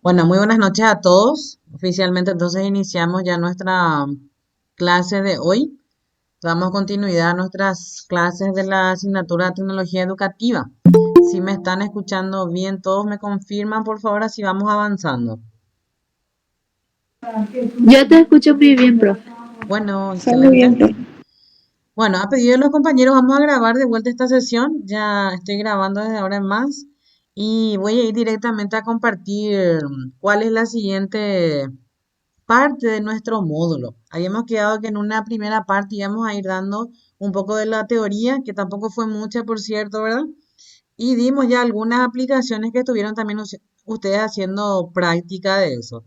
Bueno, muy buenas noches a todos. Oficialmente entonces iniciamos ya nuestra clase de hoy. Damos continuidad a nuestras clases de la asignatura de tecnología educativa. Si me están escuchando bien, todos me confirman, por favor, así vamos avanzando. Yo te escucho muy bien, profe. Bueno, Está muy excelente. bien, profe. Bueno, a pedido de los compañeros, vamos a grabar de vuelta esta sesión. Ya estoy grabando desde ahora en más y voy a ir directamente a compartir cuál es la siguiente parte de nuestro módulo. Habíamos quedado que en una primera parte íbamos a ir dando un poco de la teoría, que tampoco fue mucha, por cierto, ¿verdad? Y dimos ya algunas aplicaciones que estuvieron también ustedes haciendo práctica de eso.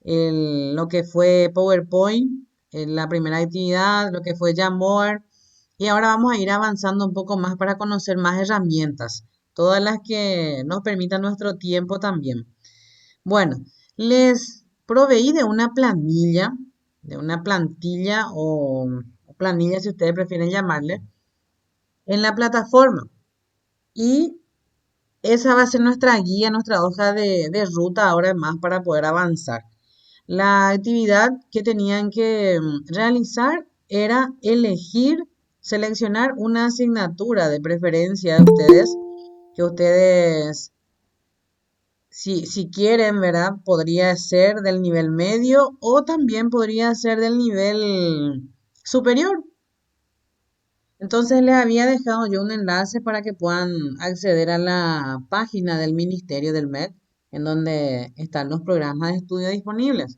Lo que fue PowerPoint, la primera actividad, lo que fue Jamboard. Y ahora vamos a ir avanzando un poco más para conocer más herramientas, todas las que nos permitan nuestro tiempo también. Bueno, les proveí de una plantilla o planilla si ustedes prefieren llamarle, en la plataforma. Y esa va a ser nuestra guía, nuestra hoja de ruta ahora más para poder avanzar. La actividad que tenían que realizar era seleccionar una asignatura de preferencia de ustedes, que ustedes si quieren, ¿verdad? Podría ser del nivel medio o también podría ser del nivel superior. Entonces les había dejado yo un enlace para que puedan acceder a la página del Ministerio del MED, en donde están los programas de estudio disponibles.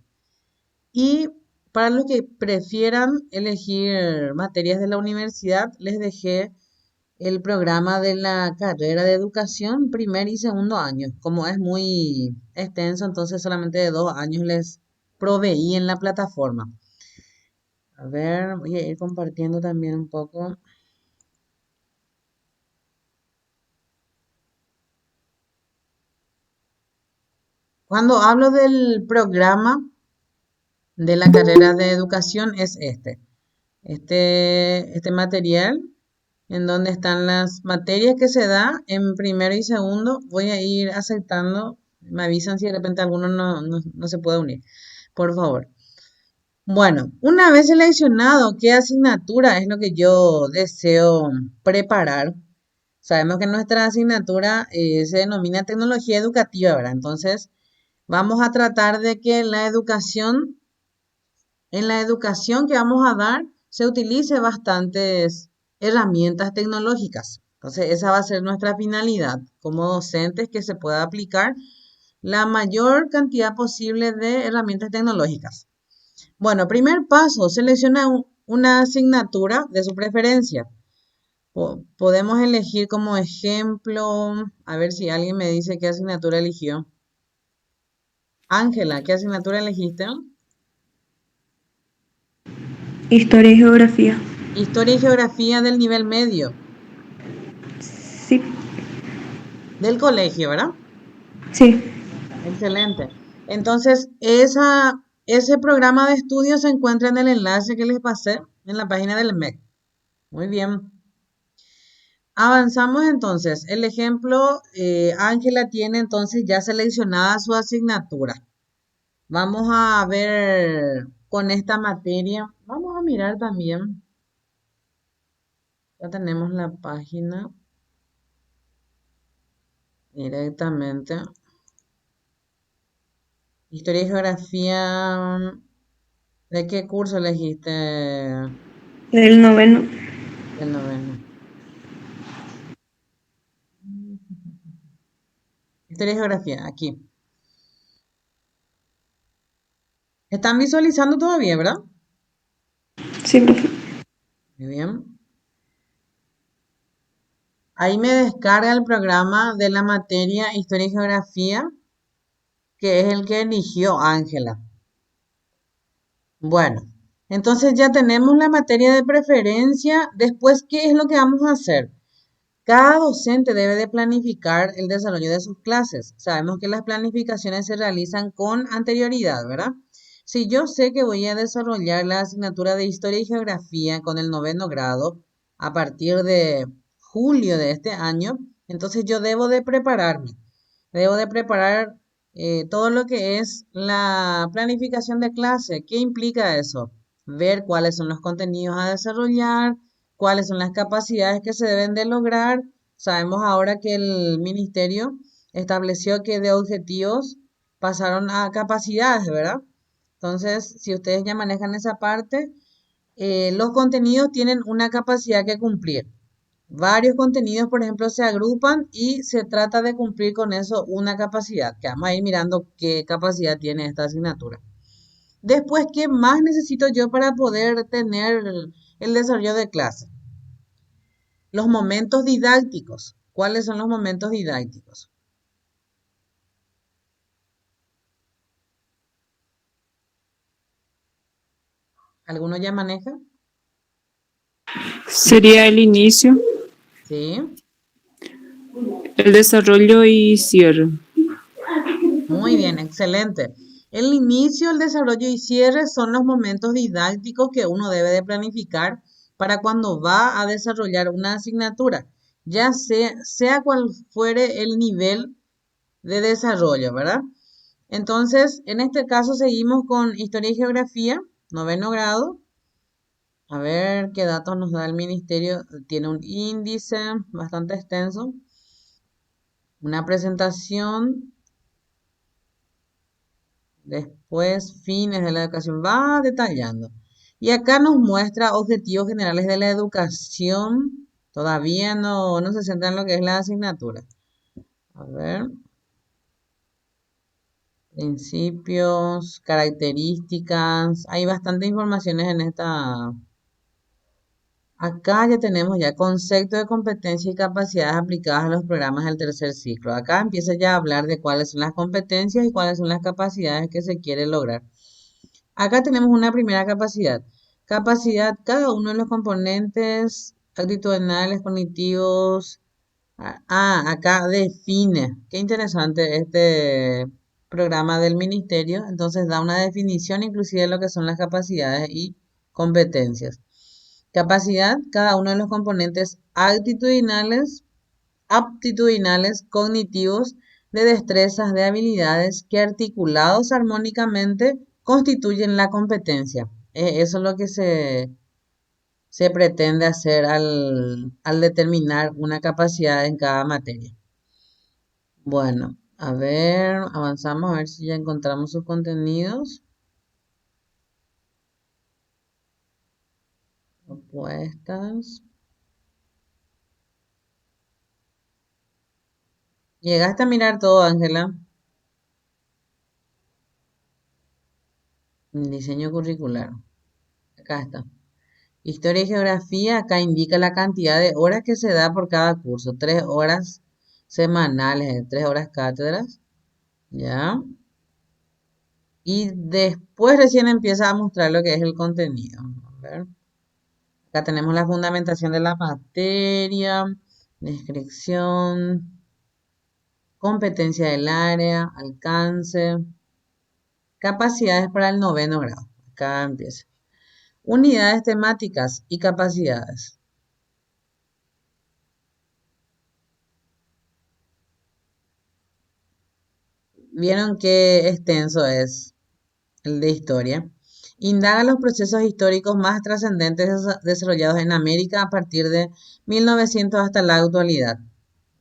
Y para los que prefieran elegir materias de la universidad, les dejé el programa de la carrera de educación primer y segundo año. Como es muy extenso, entonces solamente de 2 años les proveí en la plataforma. A ver, voy a ir compartiendo también un poco. Cuando hablo del programa de la carrera de educación es este material en donde están las materias que se da en primero y segundo. Voy a ir aceptando, me avisan si de repente alguno no se puede unir, por favor. Bueno, una vez seleccionado qué asignatura es lo que yo deseo preparar, sabemos que nuestra asignatura se denomina tecnología educativa, ¿verdad? Entonces, vamos a tratar de que en la educación que vamos a dar se utilice bastantes herramientas tecnológicas. Entonces, esa va a ser nuestra finalidad como docentes, que se pueda aplicar la mayor cantidad posible de herramientas tecnológicas. Bueno, primer paso, selecciona una asignatura de su preferencia. Podemos elegir como ejemplo, a ver si alguien me dice qué asignatura eligió. Ángela, ¿qué asignatura elegiste? Historia y geografía. Historia y geografía del nivel medio, Sí, del colegio, ¿verdad? sí. Excelente. Entonces, ese programa de estudio se encuentra en el enlace que les pasé en la página del MEC. Muy bien. Avanzamos entonces. El ejemplo, Ángela tiene entonces ya seleccionada su asignatura. Vamos a ver con esta materia. Vamos a mirar también. Ya tenemos la página directamente. Historia y geografía. ¿De qué curso elegiste? Del noveno. Del noveno. Historia y geografía, aquí. Están visualizando todavía, ¿verdad? Sí, profe. Muy bien. Ahí me descarga el programa de la materia Historia y Geografía, que es el que eligió Ángela. Bueno, entonces ya tenemos la materia de preferencia. Después, ¿qué es lo que vamos a hacer? Cada docente debe de planificar el desarrollo de sus clases. Sabemos que las planificaciones se realizan con anterioridad, ¿verdad? Si yo sé que voy a desarrollar la asignatura de Historia y Geografía con el noveno grado a partir de julio de este año, entonces yo debo de prepararme. Debo de preparar todo lo que es la planificación de clase. ¿Qué implica eso? Ver cuáles son los contenidos a desarrollar, cuáles son las capacidades que se deben de lograr. Sabemos ahora que el ministerio estableció que de objetivos pasaron a capacidades, ¿verdad? Entonces, si ustedes ya manejan esa parte, los contenidos tienen una capacidad que cumplir. Varios contenidos, por ejemplo, se agrupan y se trata de cumplir con eso una capacidad, que vamos a ir mirando qué capacidad tiene esta asignatura. Después, ¿qué más necesito yo para poder tener el desarrollo de clase? Los momentos didácticos. ¿Cuáles son los momentos didácticos? ¿Alguno ya maneja? Sería el inicio, Sí, el desarrollo y cierre. muy bien, excelente. El inicio, el desarrollo y cierre son los momentos didácticos que uno debe de planificar para cuando va a desarrollar una asignatura, ya sea cual fuere el nivel de desarrollo, ¿verdad? Entonces, en este caso seguimos con historia y geografía, noveno grado. A ver qué datos nos da el ministerio. Tiene un índice bastante extenso, una presentación. Después, fines de la educación, va detallando. Y acá nos muestra objetivos generales de la educación. Todavía no se centra en lo que es la asignatura. A ver, principios, características. Hay bastante informaciones en esta. Acá ya tenemos ya concepto de competencia y capacidades aplicadas a los programas del tercer ciclo. Acá empieza ya a hablar de cuáles son las competencias y cuáles son las capacidades que se quiere lograr. Acá tenemos una primera capacidad. Capacidad, cada uno de los componentes actitudinales, cognitivos. Acá define. Qué interesante este programa del ministerio. Entonces da una definición inclusive de lo que son las capacidades y competencias. Capacidad, cada uno de los componentes aptitudinales, cognitivos, de destrezas, de habilidades que articulados armónicamente constituyen la competencia. Eso es lo que se pretende hacer al determinar una capacidad en cada materia. Bueno, a ver, avanzamos a ver si ya encontramos sus contenidos. Propuestas. ¿Llegaste a mirar todo, Ángela? Diseño curricular. Acá está. Historia y geografía, acá indica la cantidad de horas que se da por cada curso. 3 horas semanales, 3 horas cátedras. ¿Ya? Y después recién empieza a mostrar lo que es el contenido. A ver. Acá tenemos la fundamentación de la materia, descripción, competencia del área, alcance, capacidades para el noveno grado. Acá empieza. Unidades temáticas y capacidades. ¿Vieron qué extenso es el de historia? Indaga los procesos históricos más trascendentes desarrollados en América a partir de 1900 hasta la actualidad.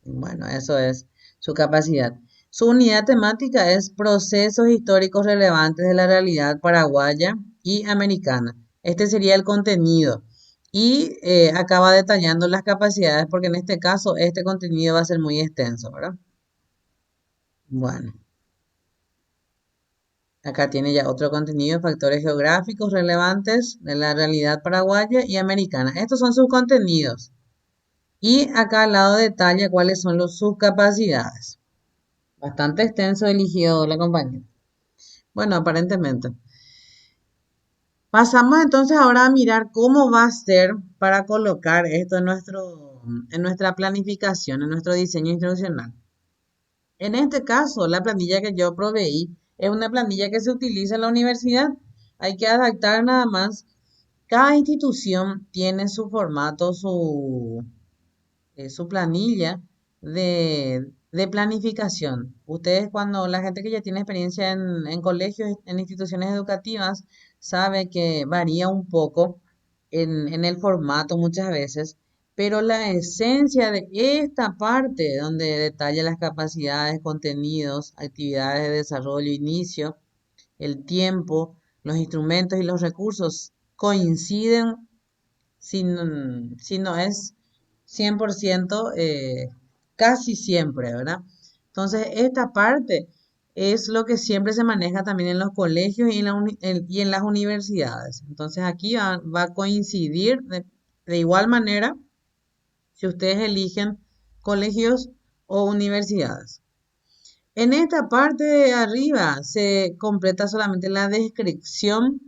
Bueno, eso es su capacidad. Su unidad temática es procesos históricos relevantes de la realidad paraguaya y americana. Este sería el contenido. Y acaba detallando las capacidades porque en este caso este contenido va a ser muy extenso, ¿verdad? Bueno. Acá tiene ya otro contenido, factores geográficos relevantes de la realidad paraguaya y americana. Estos son sus contenidos. Y acá al lado detalla cuáles son sus capacidades. Bastante extenso eligido la compañía. Bueno, aparentemente. Pasamos entonces ahora a mirar cómo va a ser para colocar esto en nuestra planificación, en nuestro diseño instruccional. En este caso, la planilla que yo proveí es una planilla que se utiliza en la universidad. Hay que adaptar nada más. Cada institución tiene su formato, su planilla de planificación. Ustedes cuando la gente que ya tiene experiencia en colegios, en instituciones educativas, sabe que varía un poco en el formato muchas veces, pero la esencia de esta parte donde detalla las capacidades, contenidos, actividades de desarrollo, inicio, el tiempo, los instrumentos y los recursos coinciden si no es 100%, casi siempre, ¿verdad? Entonces, esta parte es lo que siempre se maneja también en los colegios y y en las universidades. Entonces, aquí va a coincidir de igual manera si ustedes eligen colegios o universidades. En esta parte de arriba se completa solamente la descripción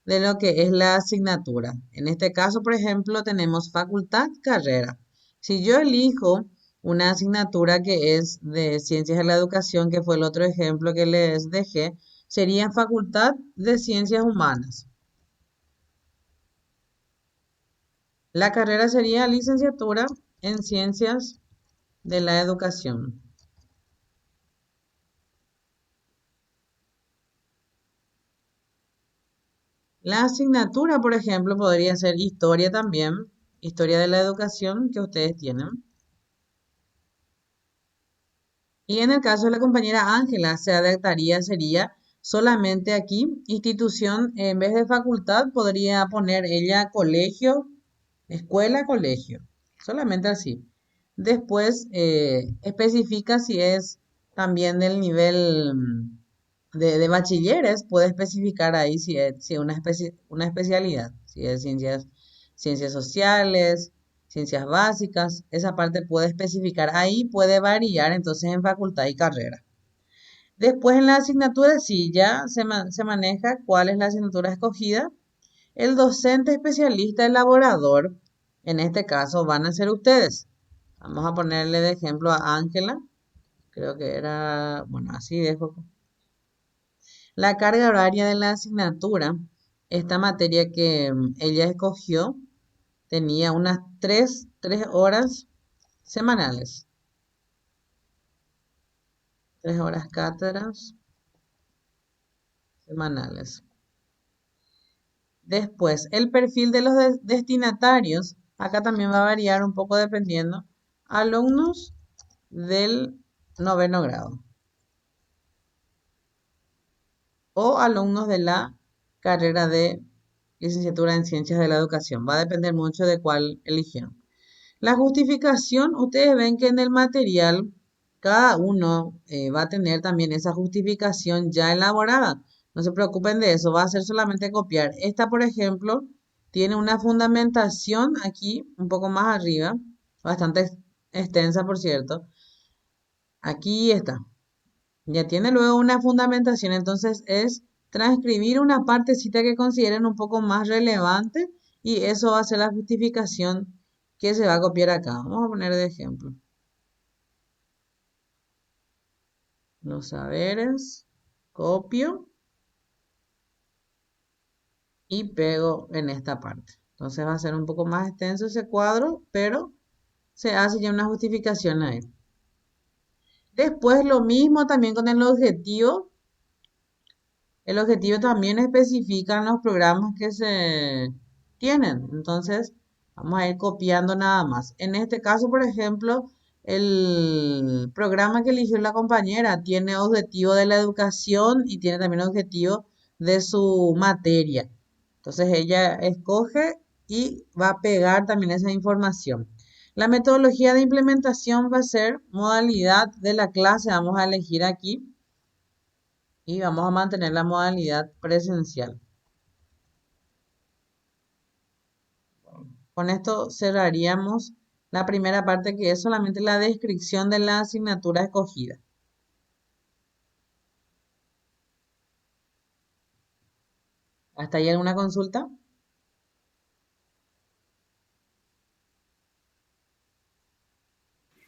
de lo que es la asignatura. En este caso, por ejemplo, tenemos facultad, carrera. Si yo elijo una asignatura que es de ciencias de la educación, que fue el otro ejemplo que les dejé, sería facultad de ciencias humanas. La carrera sería licenciatura en ciencias de la educación. La asignatura, por ejemplo, podría ser historia también, historia de la educación que ustedes tienen. Y en el caso de la compañera Ángela, se adaptaría, sería solamente aquí, institución, en vez de facultad, podría poner ella colegio, escuela, colegio, solamente así. Después especifica si es también del nivel de bachilleres, puede especificar ahí si es una especialidad, si es ciencias sociales, ciencias básicas, esa parte puede especificar. Ahí puede variar entonces en facultad y carrera. Después en la asignatura, sí, ya se maneja cuál es la asignatura escogida. El docente especialista elaborador, en este caso, van a ser ustedes. Vamos a ponerle de ejemplo a Ángela. Creo que era, bueno, así dejo. La carga horaria de la asignatura, esta materia que ella escogió, tenía unas 3 horas semanales. 3 horas cátedras semanales. Después, el perfil de los destinatarios, acá también va a variar un poco dependiendo. Alumnos del noveno grado o alumnos de la carrera de licenciatura en ciencias de la educación. Va a depender mucho de cuál eligieron. La justificación, ustedes ven que en el material cada uno va a tener también esa justificación ya elaborada. No se preocupen de eso, va a ser solamente copiar. Esta, por ejemplo, tiene una fundamentación aquí, un poco más arriba, bastante extensa, por cierto. Aquí está. Ya tiene luego una fundamentación, entonces es transcribir una partecita que consideren un poco más relevante y eso va a ser la justificación que se va a copiar acá. Vamos a poner de ejemplo. Los saberes, copio y pego en esta parte. Entonces va a ser un poco más extenso ese cuadro, pero se hace ya una justificación ahí. Después lo mismo también con el objetivo. El objetivo también especifica en los programas que se tienen. Entonces, vamos a ir copiando nada más. En este caso, por ejemplo, el programa que eligió la compañera tiene objetivo de la educación y tiene también objetivo de su materia. Entonces, ella escoge y va a pegar también esa información. La metodología de implementación va a ser modalidad de la clase. Vamos a elegir aquí y vamos a mantener la modalidad presencial. Con esto cerraríamos la primera parte, que es solamente la descripción de la asignatura escogida. ¿Hasta ahí alguna consulta?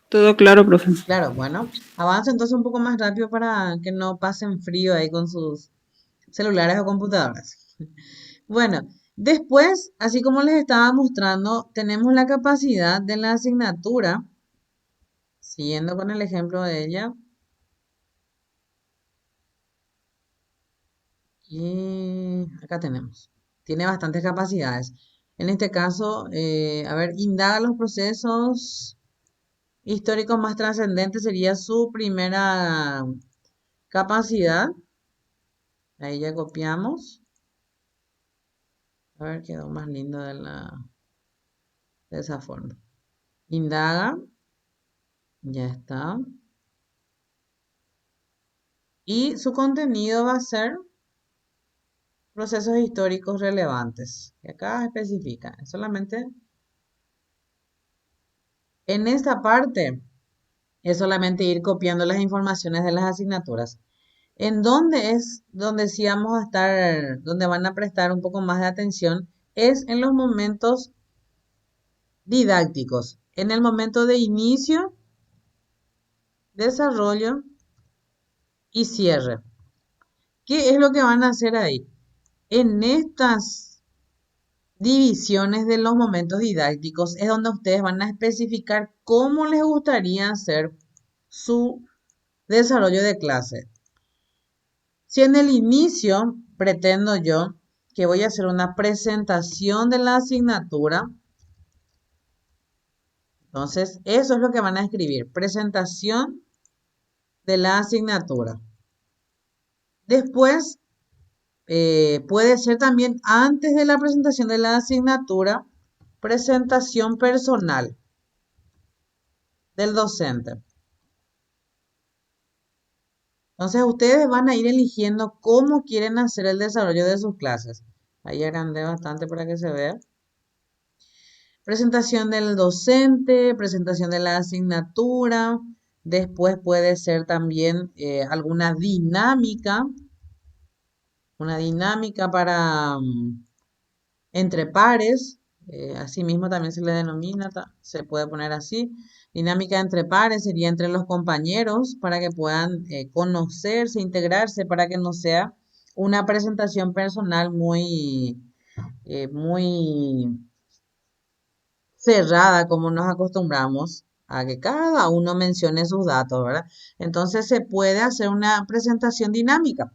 Todo claro, profe. Claro, bueno, avanzo entonces un poco más rápido para que no pasen frío ahí con sus celulares o computadoras. Bueno, después, así como les estaba mostrando, tenemos la capacidad de la asignatura Siguiendo con el ejemplo de ella. Y acá tenemos. Tiene bastantes capacidades. En este caso, a ver, indaga los procesos históricos más trascendentes sería su primera capacidad. Ahí ya copiamos. A ver, quedó más lindo de esa forma. Indaga. Ya está. Y su contenido va a ser procesos históricos relevantes. Y acá especifica. Solamente en esta parte es solamente ir copiando las informaciones de las asignaturas. En dónde es donde sí vamos a estar, donde van a prestar un poco más de atención, es en los momentos didácticos, en el momento de inicio, desarrollo y cierre. ¿Qué es lo que van a hacer ahí? En estas divisiones de los momentos didácticos es donde ustedes van a especificar cómo les gustaría hacer su desarrollo de clase. Si en el inicio pretendo yo que voy a hacer una presentación de la asignatura, entonces eso es lo que van a escribir, presentación de la asignatura. Después, puede ser también antes de la presentación de la asignatura, presentación personal del docente. Entonces ustedes van a ir eligiendo cómo quieren hacer el desarrollo de sus clases. Ahí agrandé bastante para que se vea. Presentación del docente, presentación de la asignatura. Después puede ser también alguna dinámica. Una dinámica para entre pares. Asimismo también se le denomina, se puede poner así. Dinámica entre pares sería entre los compañeros para que puedan conocerse, integrarse, para que no sea una presentación personal muy cerrada como nos acostumbramos a que cada uno mencione sus datos, ¿verdad? Entonces se puede hacer una presentación dinámica.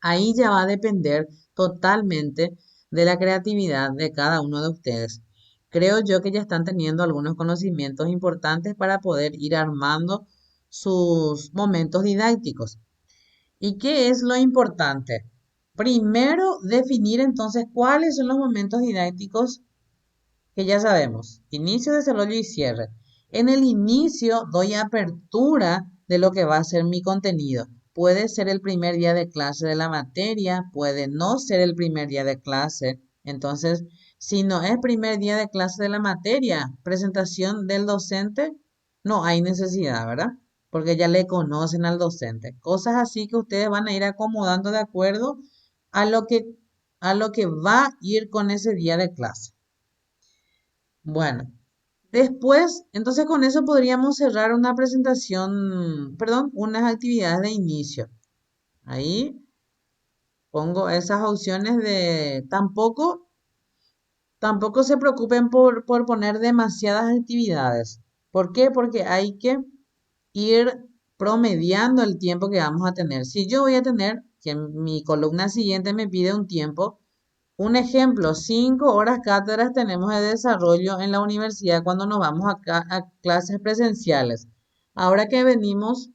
Ahí ya va a depender totalmente de la creatividad de cada uno de ustedes. Creo yo que ya están teniendo algunos conocimientos importantes para poder ir armando sus momentos didácticos. ¿Y qué es lo importante? Primero, definir entonces cuáles son los momentos didácticos que ya sabemos, inicio, desarrollo y cierre. En el inicio doy apertura de lo que va a ser mi contenido. Puede ser el primer día de clase de la materia, puede no ser el primer día de clase. Entonces, si no es primer día de clase de la materia, presentación del docente, no hay necesidad, ¿verdad? Porque ya le conocen al docente. Cosas así que ustedes van a ir acomodando de acuerdo a a lo que va a ir con ese día de clase. Bueno, después, entonces con eso podríamos cerrar una presentación, perdón, unas actividades de inicio. Ahí pongo esas opciones de tampoco se preocupen por poner demasiadas actividades. ¿Por qué? Porque hay que ir promediando el tiempo que vamos a tener. Si yo voy a tener, que en mi columna siguiente me pide un tiempo, un ejemplo, 5 horas cátedras tenemos de desarrollo en la universidad cuando nos vamos a clases presenciales. Ahora que venimos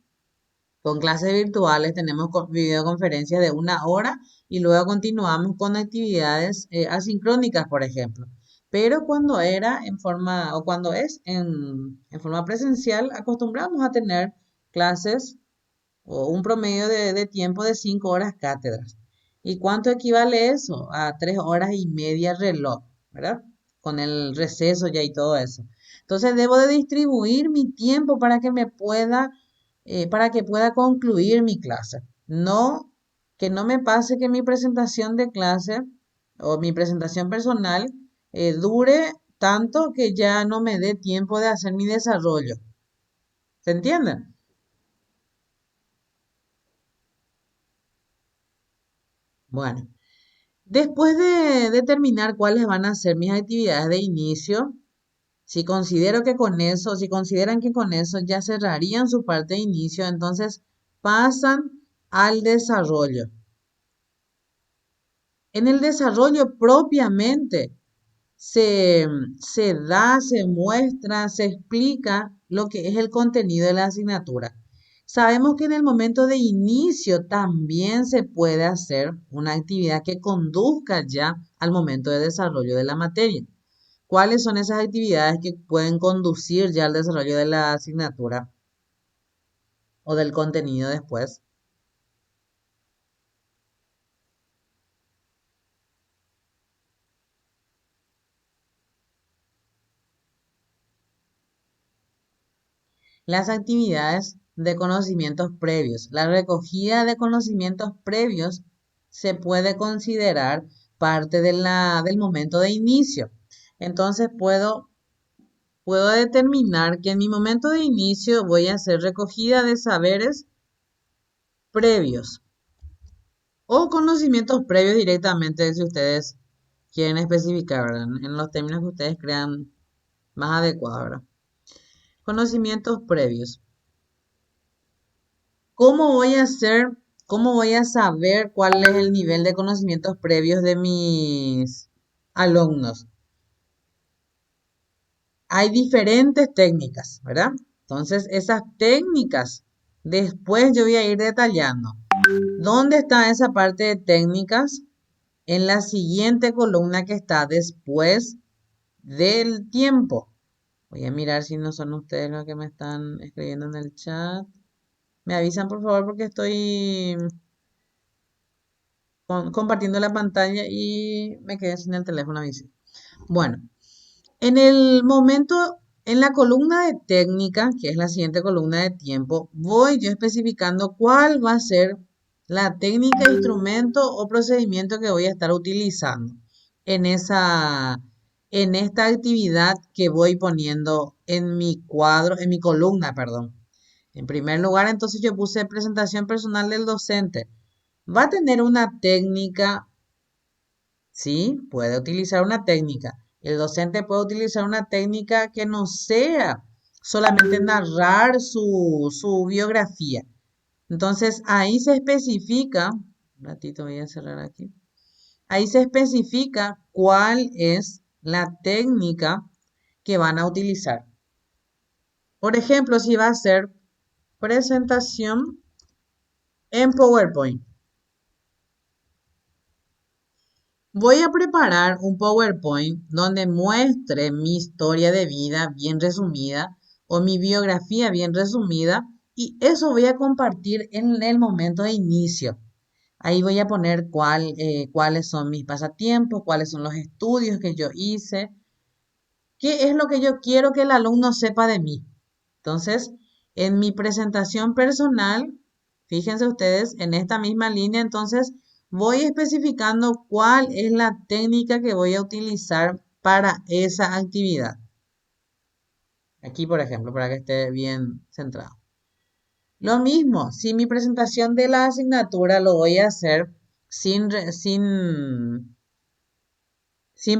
con clases virtuales, tenemos videoconferencias de 1 hora y luego continuamos con actividades asincrónicas, por ejemplo. Pero cuando era en forma, o cuando es en forma presencial, acostumbramos a tener clases o un promedio de tiempo de 5 horas cátedras. ¿Y cuánto equivale eso? A 3 horas y media reloj, ¿verdad? Con el receso ya y todo eso. Entonces debo de distribuir mi tiempo para que para que pueda concluir mi clase. No, que no me pase que mi presentación de clase o mi presentación personal dure tanto que ya no me dé tiempo de hacer mi desarrollo. ¿Se entiende? Bueno. Después de determinar cuáles van a ser mis actividades de inicio, Si considero que con eso, si consideran que con eso ya cerrarían su parte de inicio, entonces pasan al desarrollo. En el desarrollo propiamente se, se muestra, se explica lo que es el contenido de la asignatura. Sabemos que en el momento de inicio también se puede hacer una actividad que conduzca ya al momento de desarrollo de la materia. ¿Cuáles son esas actividades que pueden conducir ya al desarrollo de la asignatura o del contenido después? Las actividades de conocimientos previos. La recogida de conocimientos previos se puede considerar parte de del momento de inicio. Entonces puedo determinar que en mi momento de inicio voy a hacer recogida de saberes previos o conocimientos previos directamente si ustedes quieren especificar, ¿verdad? En los términos que ustedes crean más adecuados, ¿verdad? Conocimientos previos. ¿Cómo voy a hacer, cómo voy a saber cuál es el nivel de conocimientos previos de mis alumnos? Hay diferentes técnicas, ¿verdad? Entonces, esas técnicas, después yo voy a ir detallando. ¿Dónde está esa parte de técnicas? En la siguiente columna que está después del tiempo. Voy a mirar si no son ustedes los que me están escribiendo en el chat. Me avisan por favor porque estoy compartiendo la pantalla y me quedé sin el teléfono. Bueno, en el momento, en la columna de técnica, que es la siguiente columna de tiempo, voy yo especificando cuál va a ser la técnica, instrumento o procedimiento que voy a estar utilizando en en esta actividad que voy poniendo en mi cuadro, en mi columna, perdón. En primer lugar, entonces yo puse presentación personal del docente. Va a tener una técnica. Sí, puede utilizar una técnica. El docente puede utilizar una técnica que no sea solamente narrar su biografía. Entonces, ahí se especifica, un ratito voy a cerrar aquí, ahí se especifica cuál es la técnica que van a utilizar. Por ejemplo, si va a ser presentación en PowerPoint. Voy a preparar un PowerPoint donde muestre mi historia de vida bien resumida o mi biografía bien resumida y eso voy a compartir en el momento de inicio. Ahí voy a poner cuáles son mis pasatiempos, cuáles son los estudios que yo hice, qué es lo que yo quiero que el alumno sepa de mí. Entonces, en mi presentación personal, fíjense ustedes, en esta misma línea, entonces voy especificando cuál es la técnica que voy a utilizar para esa actividad. Aquí, por ejemplo, para que esté bien centrado. Lo mismo, si mi presentación de la asignatura lo voy a hacer sin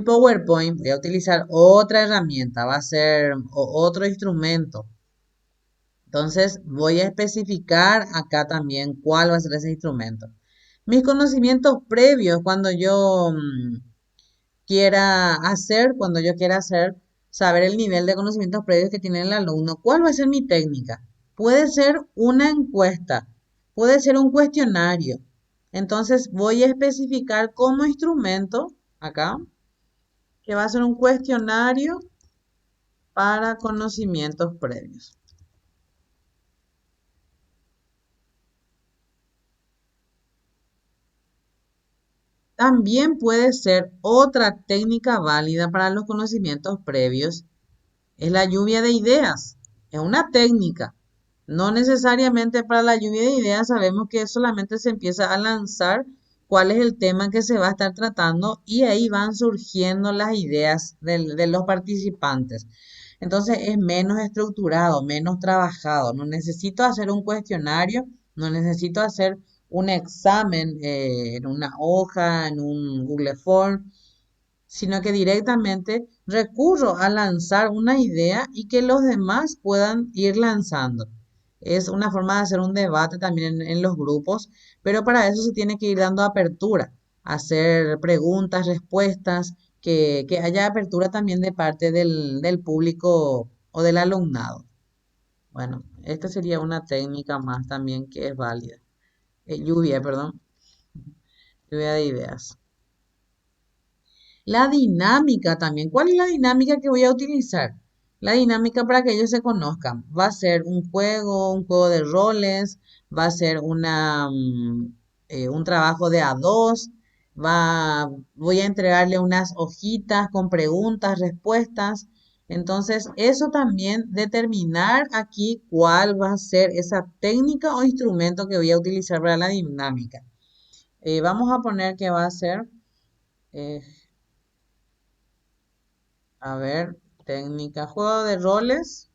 PowerPoint, voy a utilizar otra herramienta, va a ser otro instrumento. Entonces voy a especificar acá también cuál va a ser ese instrumento. Mis conocimientos previos cuando yo cuando yo quiera hacer, saber el nivel de conocimientos previos que tiene el alumno, ¿cuál va a ser mi técnica? Puede ser una encuesta, puede ser un cuestionario. Entonces voy a especificar como instrumento acá que va a ser un cuestionario para conocimientos previos. También puede ser otra técnica válida para los conocimientos previos, es la lluvia de ideas. Es una técnica. No necesariamente para la lluvia de ideas sabemos que solamente se empieza a lanzar cuál es el tema que se va a estar tratando y ahí van surgiendo las ideas de los participantes. Entonces es menos estructurado, menos trabajado. No necesito hacer un cuestionario, no necesito hacer un examen en una hoja, en un Google Form, sino que directamente recurro a lanzar una idea y que los demás puedan ir lanzando. Es una forma de hacer un debate también en los grupos, pero para eso se tiene que ir dando apertura, hacer preguntas, respuestas, que haya apertura también de parte del público o del alumnado. Bueno, esta sería una técnica más también que es válida. Lluvia, perdón, lluvia de ideas. La dinámica también. ¿Cuál es la dinámica que voy a utilizar? La dinámica para que ellos se conozcan. Va a ser un juego de roles, va a ser un trabajo de a dos, voy a entregarle unas hojitas con preguntas, respuestas. Entonces, eso también determinar aquí cuál va a ser esa técnica o instrumento que voy a utilizar para la dinámica. Vamos a poner que va a ser... eh, A ver, técnica, juego de roles.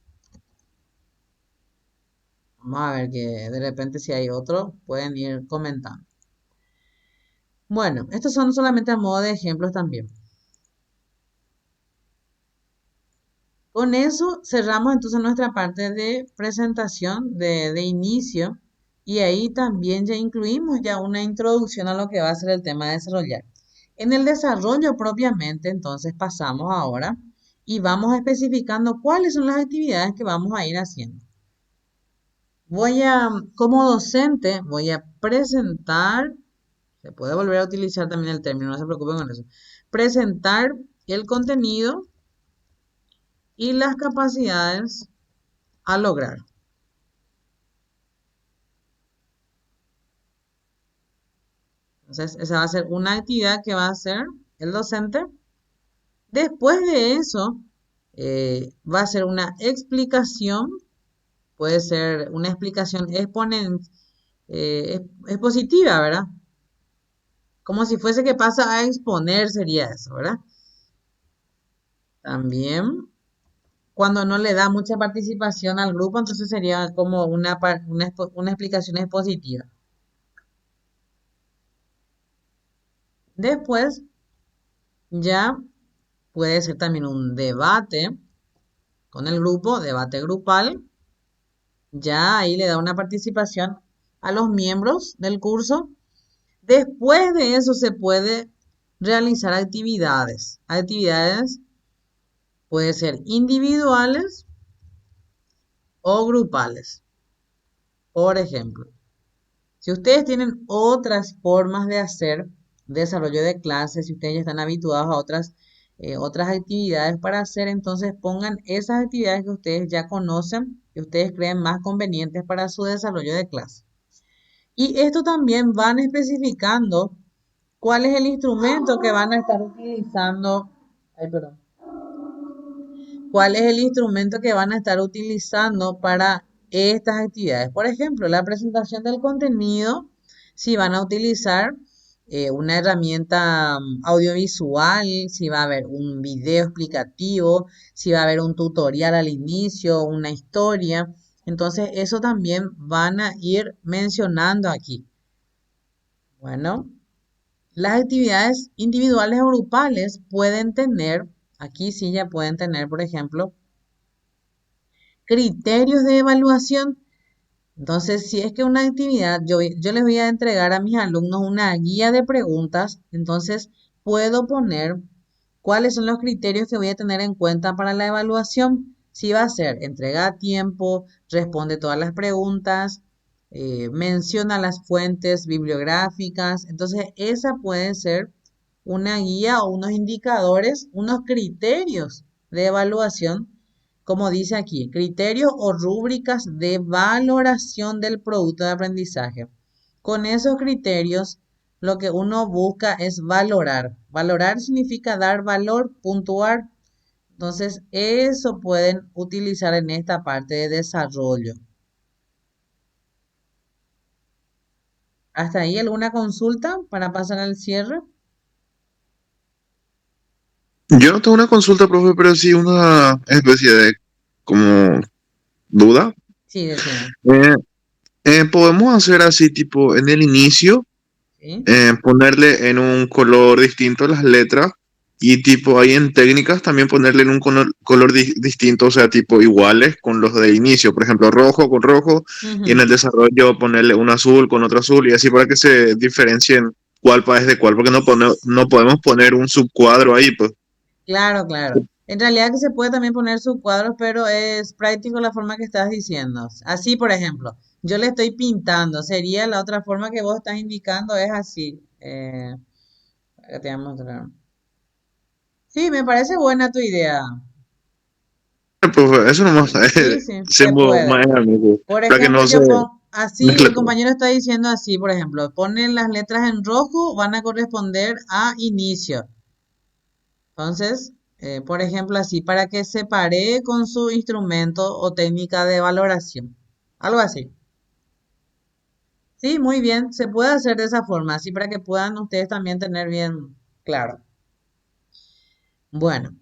Vamos a ver que de repente si hay otro, pueden ir comentando. Bueno, estos son solamente a modo de ejemplos también. Con eso cerramos entonces nuestra parte de presentación, de inicio. Y ahí también ya incluimos ya una introducción a lo que va a ser el tema de desarrollar. En el desarrollo propiamente, entonces pasamos ahora y vamos especificando cuáles son las actividades que vamos a ir haciendo. Como docente, voy a presentar, se puede volver a utilizar también el término, no se preocupen con eso, presentar el contenido y las capacidades a lograr. Entonces, esa va a ser una actividad que va a hacer el docente. Después de eso, va a ser una explicación, puede ser una explicación expositiva, ¿verdad? Como si fuese que pasa a exponer, sería eso, ¿verdad? También, cuando no le da mucha participación al grupo, entonces sería como una explicación expositiva. Después, ya puede ser también un debate con el grupo, debate grupal. Ya ahí le da una participación a los miembros del curso. Después de eso se puede realizar actividades. Actividades pueden ser individuales o grupales. Por ejemplo, si ustedes tienen otras formas de hacer desarrollo de clases, si ustedes ya están habituados a otras actividades para hacer, entonces pongan esas actividades que ustedes ya conocen, que ustedes creen más convenientes para su desarrollo de clase. Y esto también van especificando cuál es el instrumento que van a estar utilizando. Ay, perdón. ¿Cuál es el instrumento que van a estar utilizando para estas actividades? Por ejemplo, la presentación del contenido, si van a utilizar una herramienta audiovisual, si va a haber un video explicativo, si va a haber un tutorial al inicio, una historia. Entonces, eso también van a ir mencionando aquí. Bueno, las actividades individuales o grupales pueden tener, aquí sí ya pueden tener, por ejemplo, criterios de evaluación. Entonces, si es que una actividad, yo les voy a entregar a mis alumnos una guía de preguntas, entonces puedo poner cuáles son los criterios que voy a tener en cuenta para la evaluación. Si va a ser entrega a tiempo, responde todas las preguntas, menciona las fuentes bibliográficas. Entonces, esa puede ser una guía o unos indicadores, unos criterios de evaluación, como dice aquí, criterios o rúbricas de valoración del producto de aprendizaje. Con esos criterios, lo que uno busca es valorar. Valorar significa dar valor, puntuar. Entonces, eso pueden utilizar en esta parte de desarrollo. ¿Hasta ahí alguna consulta para pasar al cierre? Yo no tengo una consulta, profe, pero sí una especie de como duda. Sí, decime. Podemos hacer así, tipo, en el inicio, ¿Sí? ponerle en un color distinto las letras Y tipo, ahí en técnicas también ponerle en un color distinto, o sea, tipo iguales con los de inicio, por ejemplo, rojo con rojo, y en Ujú. el desarrollo ponerle un azul con otro azul, y así para que se diferencien cuál es de cuál, porque no podemos poner un subcuadro ahí, pues. Claro, claro. En realidad que se puede también poner subcuadros, pero es práctico la forma que estás diciendo. Así, por ejemplo, yo le estoy pintando, sería la otra forma que vos estás indicando, es así. Acá te voy a mostrar. Sí, me parece buena tu idea. Pues eso nomás, Sí, sí, se seamos puede. más amigos, Por para que ejemplo, no se yo pongo así, mezcle el todo. compañero está diciendo así, por ejemplo, ponen las letras en rojo, van a corresponder a inicio. Entonces, por ejemplo, así, para que se paree con su instrumento o técnica de valoración. Algo así. Sí, muy bien, se puede hacer de esa forma, así para que puedan ustedes también tener bien claro. Bueno,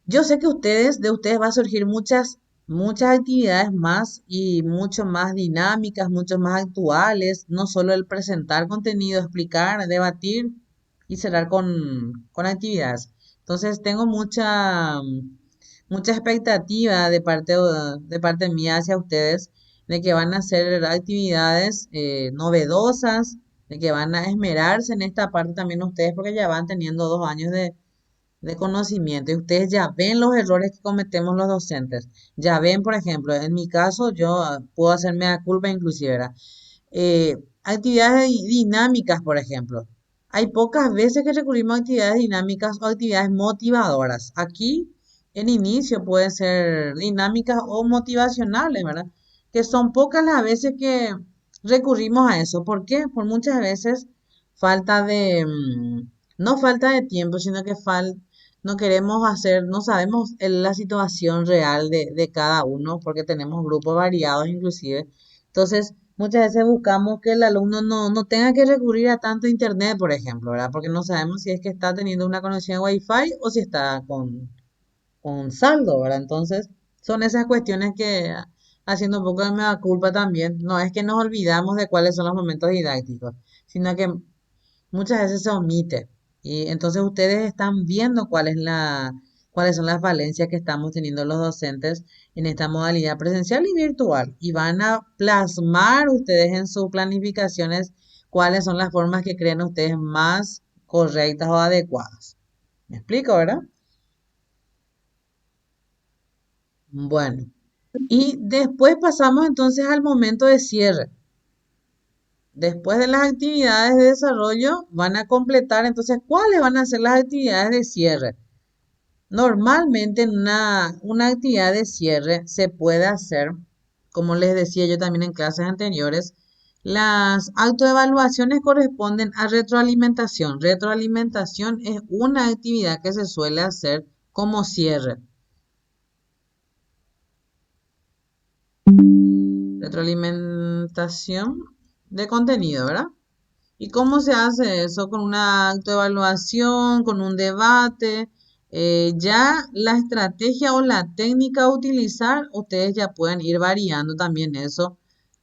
yo sé que de ustedes va a surgir muchas actividades más y mucho más dinámicas, mucho más actuales, no solo el presentar contenido, explicar, debatir y cerrar con actividades. Entonces tengo mucha expectativa de parte mía hacia ustedes de que van a hacer actividades novedosas, de que van a esmerarse en esta parte también ustedes porque ya van teniendo 2 años de conocimiento y ustedes ya ven los errores que cometemos los docentes. Ya ven, por ejemplo, en mi caso yo puedo hacerme a culpa inclusive, ¿verdad? Actividades dinámicas, por ejemplo. Hay pocas veces que recurrimos a actividades dinámicas o actividades motivadoras. Aquí, en inicio, pueden ser dinámicas o motivacionales, ¿verdad? Que son pocas las veces que recurrimos a eso. ¿Por qué? Por muchas veces falta no falta de tiempo, sino que no queremos hacer, no sabemos la situación real de cada uno, porque tenemos grupos variados inclusive. Entonces, muchas veces buscamos que el alumno no tenga que recurrir a tanto internet, por ejemplo, ¿verdad? Porque no sabemos si es que está teniendo una conexión Wi-Fi o si está con saldo, ¿verdad? Entonces, son esas cuestiones que, haciendo un poco de mea culpa también, no es que nos olvidamos de cuáles son los momentos didácticos, sino que muchas veces se omite. Y entonces ustedes están viendo cuáles son las falencias que estamos teniendo los docentes en esta modalidad presencial y virtual. Y van a plasmar ustedes en sus planificaciones cuáles son las formas que creen ustedes más correctas o adecuadas. ¿Me explico, verdad? Bueno, y después pasamos entonces al momento de cierre. Después de las actividades de desarrollo, van a completar entonces cuáles van a ser las actividades de cierre. Normalmente en una actividad de cierre se puede hacer, como les decía yo también en clases anteriores, las autoevaluaciones corresponden a retroalimentación. Retroalimentación es una actividad que se suele hacer como cierre. Retroalimentación de contenido, ¿verdad? ¿Y cómo se hace eso? Con una autoevaluación, con un debate. Ya la estrategia o la técnica a utilizar, ustedes ya pueden ir variando también eso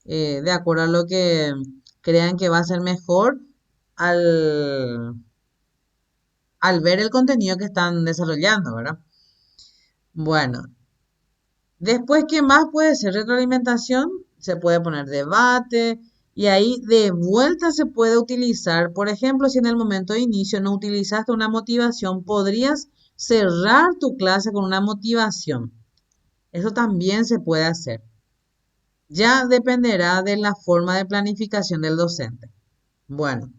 de acuerdo a lo que crean que va a ser mejor al, al ver el contenido que están desarrollando, ¿verdad? Bueno, después, ¿qué más puede ser retroalimentación? Se puede poner debate y ahí de vuelta se puede utilizar, por ejemplo, si en el momento de inicio no utilizaste una motivación, podrías cerrar tu clase con una motivación. Eso también se puede hacer. Ya dependerá de la forma de planificación del docente. Bueno,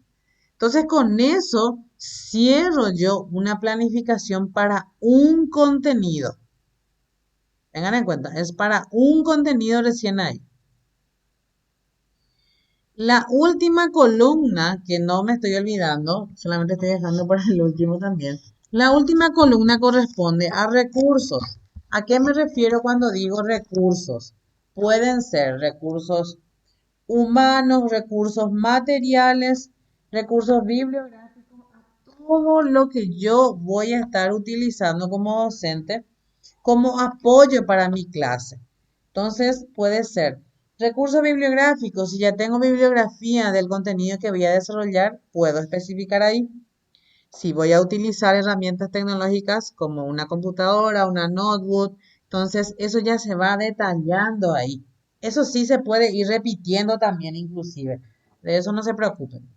entonces con eso cierro yo una planificación para un contenido. Tengan en cuenta, es para un contenido recién ahí. La última columna, que no me estoy olvidando, solamente estoy dejando para el último también. La última columna corresponde a recursos. ¿A qué me refiero cuando digo recursos? Pueden ser recursos humanos, recursos materiales, recursos bibliográficos, todo lo que yo voy a estar utilizando como docente como apoyo para mi clase. Entonces, puede ser recursos bibliográficos. Si ya tengo bibliografía del contenido que voy a desarrollar, puedo especificar ahí. Si voy a utilizar herramientas tecnológicas como una computadora, una notebook, entonces eso ya se va detallando ahí. Eso sí se puede ir repitiendo también inclusive. De eso no se preocupen.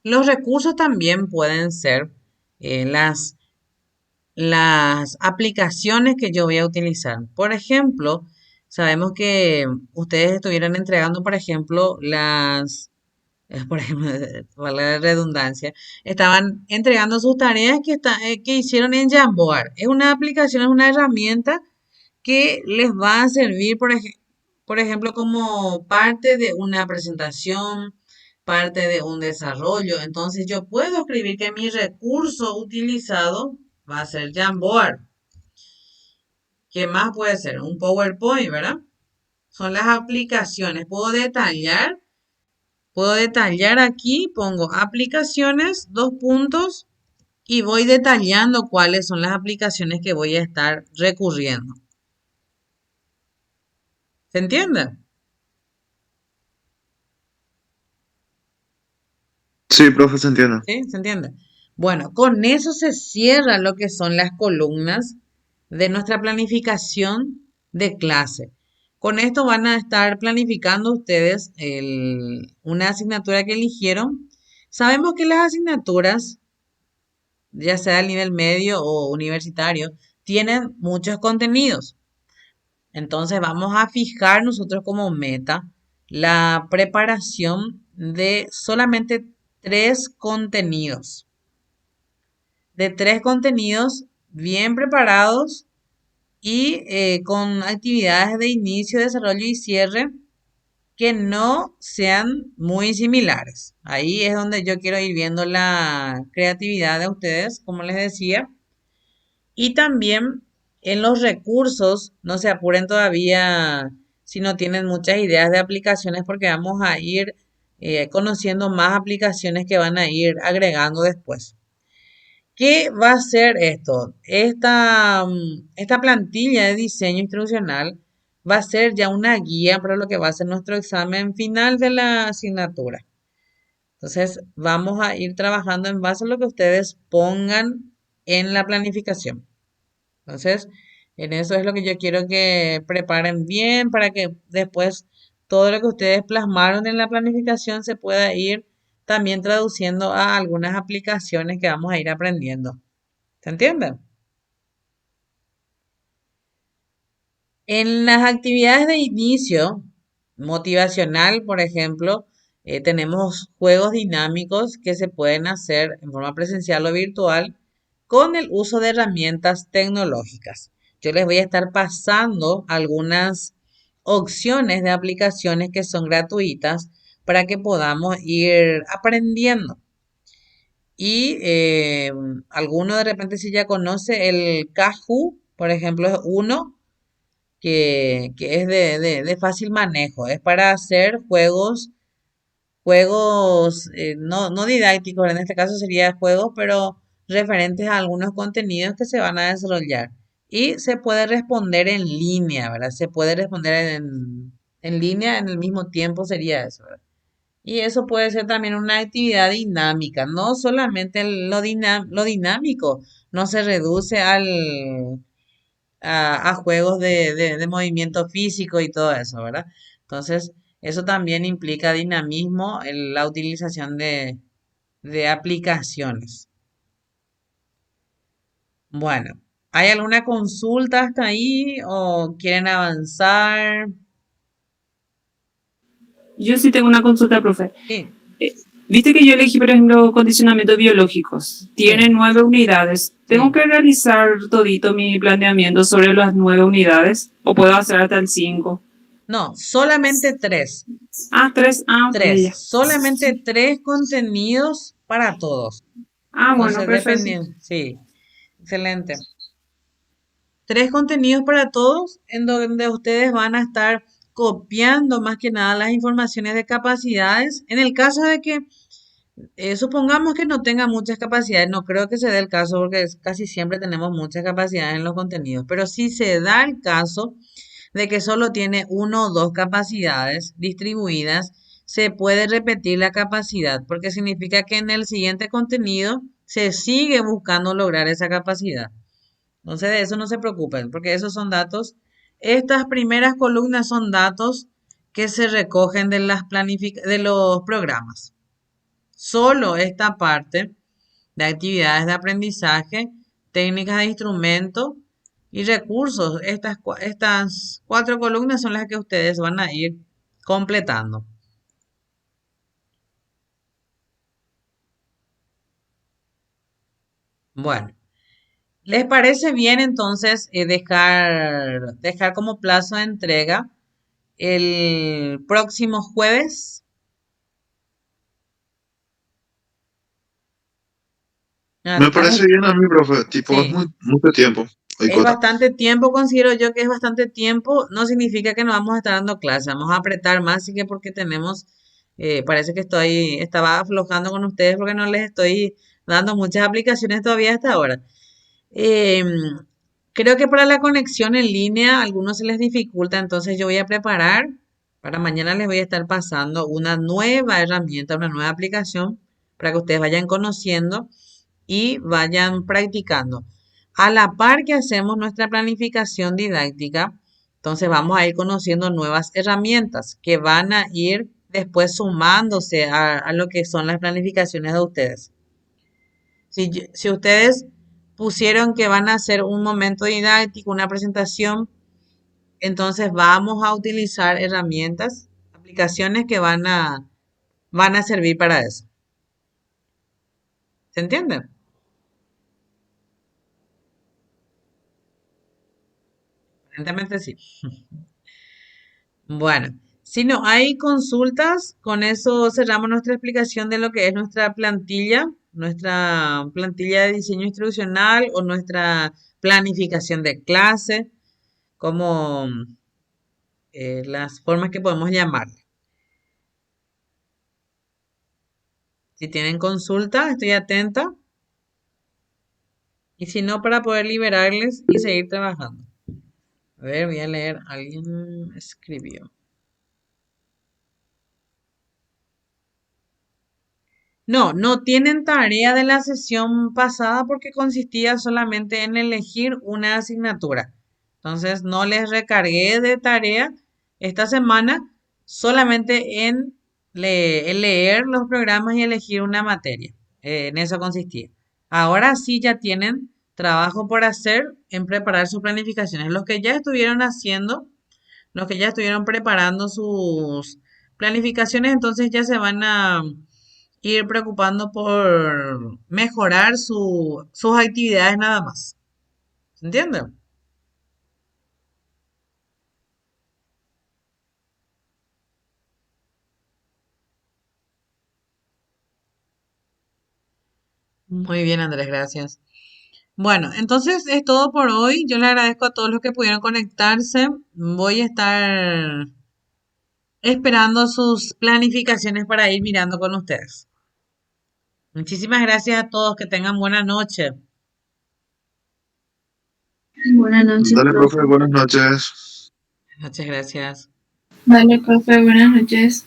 Los recursos también pueden ser eh, las, las aplicaciones que yo voy a utilizar. Por ejemplo, sabemos que ustedes estuvieron entregando, por ejemplo, por ejemplo, vale la redundancia, estaban entregando sus tareas que hicieron en Jamboard. Es una aplicación, es una herramienta que les va a servir, por ejemplo, como parte de una presentación, parte de un desarrollo. Entonces yo puedo escribir que mi recurso utilizado va a ser Jamboard. ¿Qué más puede ser? Un PowerPoint, ¿verdad? Son las aplicaciones. Puedo detallar aquí, pongo aplicaciones, dos puntos, y voy detallando cuáles son las aplicaciones que voy a estar recurriendo. ¿Se entiende? Sí, profe, se entiende. ¿Sí? ¿Se entiende? Bueno, con eso se cierra lo que son las columnas de nuestra planificación de clase. Con esto van a estar planificando ustedes una asignatura que eligieron. Sabemos que las asignaturas, ya sea a nivel medio o universitario, tienen muchos contenidos. Entonces vamos a fijar nosotros como meta la preparación de solamente tres contenidos. De tres contenidos bien preparados y con actividades de inicio, desarrollo y cierre que no sean muy similares. Ahí es donde yo quiero ir viendo la creatividad de ustedes, como les decía. Y también en los recursos, no se apuren todavía si no tienen muchas ideas de aplicaciones porque vamos a ir conociendo más aplicaciones que van a ir agregando después. ¿Qué va a ser esto? Esta plantilla de diseño instruccional va a ser ya una guía para lo que va a ser nuestro examen final de la asignatura. Entonces, vamos a ir trabajando en base a lo que ustedes pongan en la planificación. Entonces, en eso es lo que yo quiero que preparen bien para que después todo lo que ustedes plasmaron en la planificación se pueda ir también traduciendo a algunas aplicaciones que vamos a ir aprendiendo. ¿Se entiende? En las actividades de inicio motivacional, por ejemplo, tenemos juegos dinámicos que se pueden hacer en forma presencial o virtual con el uso de herramientas tecnológicas. Yo les voy a estar pasando algunas opciones de aplicaciones que son gratuitas para que podamos ir aprendiendo. Y alguno de repente si ya conoce el Kahoot, por ejemplo, es uno que es de fácil manejo. Es para hacer juegos no didácticos, en este caso sería juegos, pero referentes a algunos contenidos que se van a desarrollar. Y se puede responder en línea, ¿verdad? Se puede responder en línea en el mismo tiempo, sería eso, ¿verdad? Y eso puede ser también una actividad dinámica, no solamente lo dinámico, no se reduce a juegos de movimiento físico y todo eso, ¿verdad? Entonces, eso también implica dinamismo en la utilización de aplicaciones. Bueno, ¿hay alguna consulta hasta ahí o quieren avanzar? Yo sí tengo una consulta, profe. Sí, Eh, Viste que yo elegí, por ejemplo, condicionamientos biológicos. Tiene sí, 9 unidades. ¿Tengo sí. que realizar todito mi planeamiento sobre las 9 unidades? ¿O puedo hacer hasta el 5? No, solamente tres. Ah, 3. Ah, ok, Tres. ya. Solamente tres contenidos para todos. Ah, bueno, Entonces, perfecto. dependiendo. Sí, excelente. Tres contenidos para todos en donde ustedes van a estar copiando más que nada las informaciones de capacidades. En el caso de que Supongamos que no tenga muchas capacidades, no creo que se dé el caso porque casi siempre tenemos muchas capacidades en los contenidos, pero si se da el caso de que solo tiene uno o dos capacidades distribuidas, se puede repetir la capacidad porque significa que en el siguiente contenido se sigue buscando lograr esa capacidad. Entonces de eso no se preocupen porque esos son datos. Estas primeras columnas son datos que se recogen de de los programas. Solo esta parte de actividades de aprendizaje, técnicas de instrumento y recursos, estas cuatro columnas son las que ustedes van a ir completando. Bueno, ¿les parece bien entonces dejar como plazo de entrega el próximo jueves? Ah, Me parece bien a mí, profe. Tipo, es sí, muy, mucho tiempo. Hay es cuota. bastante tiempo, considero yo que es bastante tiempo. No significa que no vamos a estar dando clase, vamos a apretar más, así que porque tenemos, parece que estaba aflojando con ustedes porque no les estoy dando muchas aplicaciones todavía hasta ahora. Em, Creo que para la conexión en línea a algunos se les dificulta, entonces yo voy a preparar, para mañana les voy a estar pasando una nueva herramienta, una nueva aplicación para que ustedes vayan conociendo y vayan practicando. A la par que hacemos nuestra planificación didáctica, entonces vamos a ir conociendo nuevas herramientas que van a ir después sumándose a lo que son las planificaciones de ustedes. Si ustedes pusieron que van a hacer un momento didáctico, una presentación, entonces vamos a utilizar herramientas, aplicaciones que van a servir para eso. ¿Se entiende? Aparentemente sí. Bueno, si no hay consultas, con eso cerramos nuestra explicación de lo que es nuestra plantilla de diseño instruccional o nuestra planificación de clase, como las formas que podemos llamarle. Si tienen consulta, estoy atenta. Y si no, para poder liberarles y seguir trabajando. A ver, voy a leer. Alguien escribió. No, no tienen tarea de la sesión pasada porque consistía solamente en elegir una asignatura. Entonces, no les recargué de tarea esta semana, solamente en leer los programas y elegir una materia. En eso consistía. Ahora sí ya tienen trabajo por hacer en preparar sus planificaciones. Los que ya estuvieron haciendo, los que ya estuvieron preparando sus planificaciones, entonces ya se van a ir preocupando por mejorar sus actividades nada más. ¿Se entiende? Muy bien, Andrés, gracias. Bueno, entonces es todo por hoy. Yo le agradezco a todos los que pudieron conectarse. Voy a estar esperando sus planificaciones para ir mirando con ustedes. Muchísimas gracias a todos. Que tengan buena noche. Buenas noches, Dale, profe. profe, buenas noches. Muchas gracias. Vale, profe, buenas noches.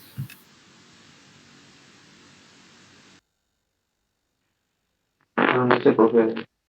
Buenas noches, profe.